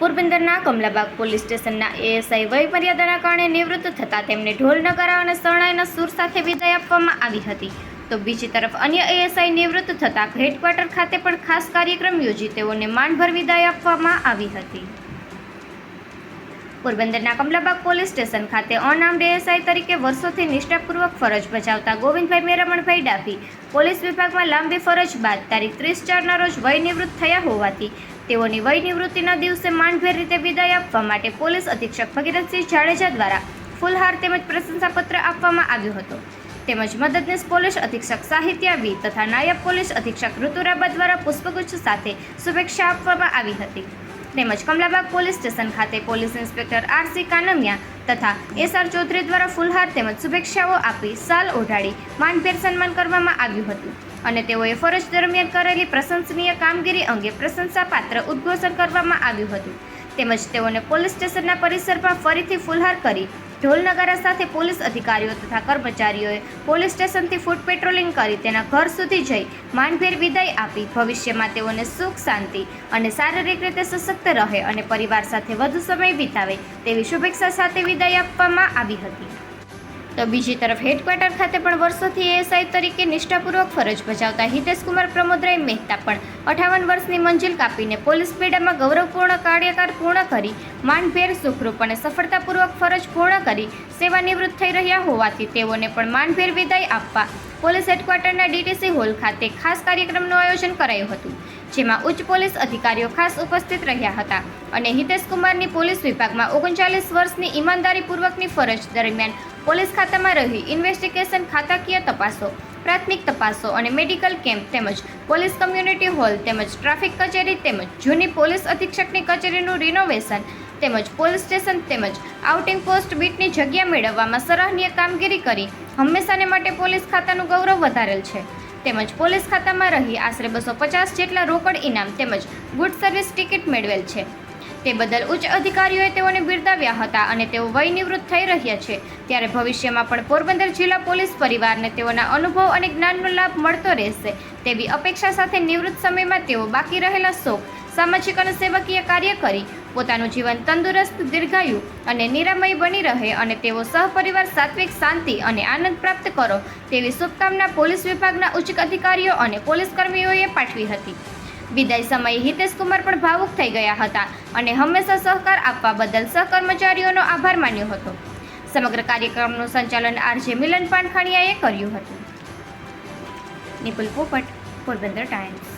પોરબંદરના કમલાબાગ પોલીસ સ્ટેશનના એએસઆઈ વયમર્યાદાના કારણે નિવૃત્ત થતાં તેમને ઢોલ નગારા અને શરણાઈના સૂર સાથે વિદાય આપવામાં આવી હતી. તો બીજી તરફ અન્ય એએસઆઈ નિવૃત્ત થતાં હેડક્વાર્ટર ખાતે પણ ખાસ કાર્યક્રમ યોજી તેઓને માનભર વિદાય આપવામાં આવી હતી. પોરબંદરના કમલાબાગ પોલીસ સ્ટેશન ખાતે અનામડ એએસઆઈ તરીકે વર્ષોથી નિષ્ઠાપૂર્વક ફરજ બજાવતા ગોવિંદભાઈ મેરમણભાઈ ડાભી પોલીસ વિભાગમાં લાંબી ફરજ બાદ તારીખ 30/4ના રોજ વયનિવૃત્ત થયા હોવાથી તેઓની વયનિવૃત્તિના દિવસે માનભેર રીતે વિદાય આપવા માટે પોલીસ અધિક્ષક ભગીરથસિંહ જાડેજા દ્વારા ફૂલહાર તેમજ પ્રશંસાપત્ર આપવામાં આવ્યો હતો. તેમજ મદદનીશ પોલીસ અધિક્ષક સાહિત્ય વી તથા નાયબ પોલીસ અધિક્ષક ઋતુરાબા દ્વારા પુષ્પગુચ્છ સાથે શુભેચ્છા આપવામાં આવી હતી. તેમજ કમલાબાગ પોલીસ સ્ટેશન ખાતે પોલીસ ઇન્સ્પેક્ટર આરસી કાનમિયા તથા એસઆર ચૌધરી દ્વારા ફૂલહાર તેમજ શુભેચ્છાઓ આપી શાલ ઓઢાડી માનભેર સન્માન કરવામાં આવ્યું હતું અને તેઓએ ફરજ દરમિયાન કરેલી પ્રશંસનીય કામગીરી અંગે પ્રશંસાપાત્ર ઉદ્ઘોષણ કરવામાં આવ્યું હતું. તેમજ તેઓને પોલીસ સ્ટેશનના પરિસરમાં ફરીથી ફૂલહાર કરી ઢોલ નગારા સાથે પોલીસ અધિકારીઓ તથા કર્મચારીઓએ પોલીસ સ્ટેશનથી ફૂટ પેટ્રોલિંગ કરી તેના ઘર સુધી જઈ માનભેર વિદાય આપી ભવિષ્યમાં તેઓને સુખ શાંતિ અને શારીરિક રીતે સશક્ત રહે અને પરિવાર સાથે વધુ સમય વિતાવે તેવી શુભેચ્છા સાથે વિદાય આપવામાં આવી હતી. તો બીજી તરફ હેડક્વાર્ટર ખાતે પણ વર્ષોથી એએસઆઈ તરીકે નિષ્ઠાપૂર્વક ફરજ બજાવતા હિતેશકુમાર પ્રમોદરાય મહેતા પણ 58 વર્ષની મંજિલ કાપીને પોલીસ બેડામાં ગૌરવપૂર્ણ કાર્યકાળ પૂર્ણ કરી માનભેર સુખરૂપ અને સફળતાપૂર્વક ફરજ પૂર્ણ કરી સેવાનિવૃત્ત થઈ રહ્યા હોવાથી તેઓને પણ માનભેર વિદાય આપવા પોલીસ હેડક્વાર્ટરના ડીટીસી હોલ ખાતે ખાસ કાર્યક્રમનું આયોજન કરાયું હતું, જેમાં ઉચ્ચ પોલીસ અધિકારીઓ ખાસ ઉપસ્થિત રહ્યા હતા અને હિતેશકુમારની પોલીસ વિભાગમાં 39 વર્ષની ઈમાનદારીપૂર્વકની ફરજ દરમિયાન પોલીસ ખાતામાં રહી ઇન્વેસ્ટિગેશન, ખાતાકીય તપાસો, પ્રાથમિક તપાસો અને મેડિકલ કેમ્પ તેમજ પોલીસ કમ્યુનિટી હોલ તેમજ ટ્રાફિક કચેરી તેમજ જૂની પોલીસ અધિક્ષકની કચેરીનું રિનોવેશન તેમજ પોલીસ સ્ટેશન તેમજ આઉટિંગ પોસ્ટ બીટની જગ્યા મેળવવામાં સરાહનીય કામગીરી કરી હંમેશાને માટે પોલીસ ખાતાનું ગૌરવ વધારેલ છે. તેમજ પોલીસ ખાતામાં રહી આશરે 250 જેટલા રોકડ ઇનામ તેમજ ગુડ સર્વિસ ટિકિટ મેળવેલ છે. તે બદલ ઉચ્ચ અધિકારીઓએ તેઓને બિરદાવ્યા હતા અને તેઓ વયનિવૃત્ત થઈ રહ્યા છે ત્યારે ભવિષ્યમાં પણ પોરબંદર જિલ્લા પોલીસ પરિવારને તેઓના અનુભવ અને જ્ઞાનનો લાભ મળતો રહેશે તેવી અપેક્ષા સાથે નિવૃત્ત સમયમાં તેઓ બાકી રહેલા શોખ, સામાજિક અને સેવકીય કાર્ય કરી પોતાનું જીવન તંદુરસ્ત, દીર્ઘાયુ અને નિરામય બની રહે અને તેઓ સહપરિવાર સાત્વિક શાંતિ અને આનંદ પ્રાપ્ત કરો તેવી શુભકામના પોલીસ વિભાગના ઉચ્ચ અધિકારીઓ અને પોલીસ કર્મીઓએ પાઠવી હતી. વિદાય સમયે હિતેશકુમાર પણ ભાવુક થઈ ગયા હતા અને હંમેશા સહકાર આપવા બદલ સહકર્મચારીઓનો આભાર માન્યો હતો. સમગ્ર કાર્યક્રમનું સંચાલન આરજે મિલન પાનખાણીયાએ કર્યું હતું. નિપુલ પોપટ, પોરબંદર ટાઈમ્સ.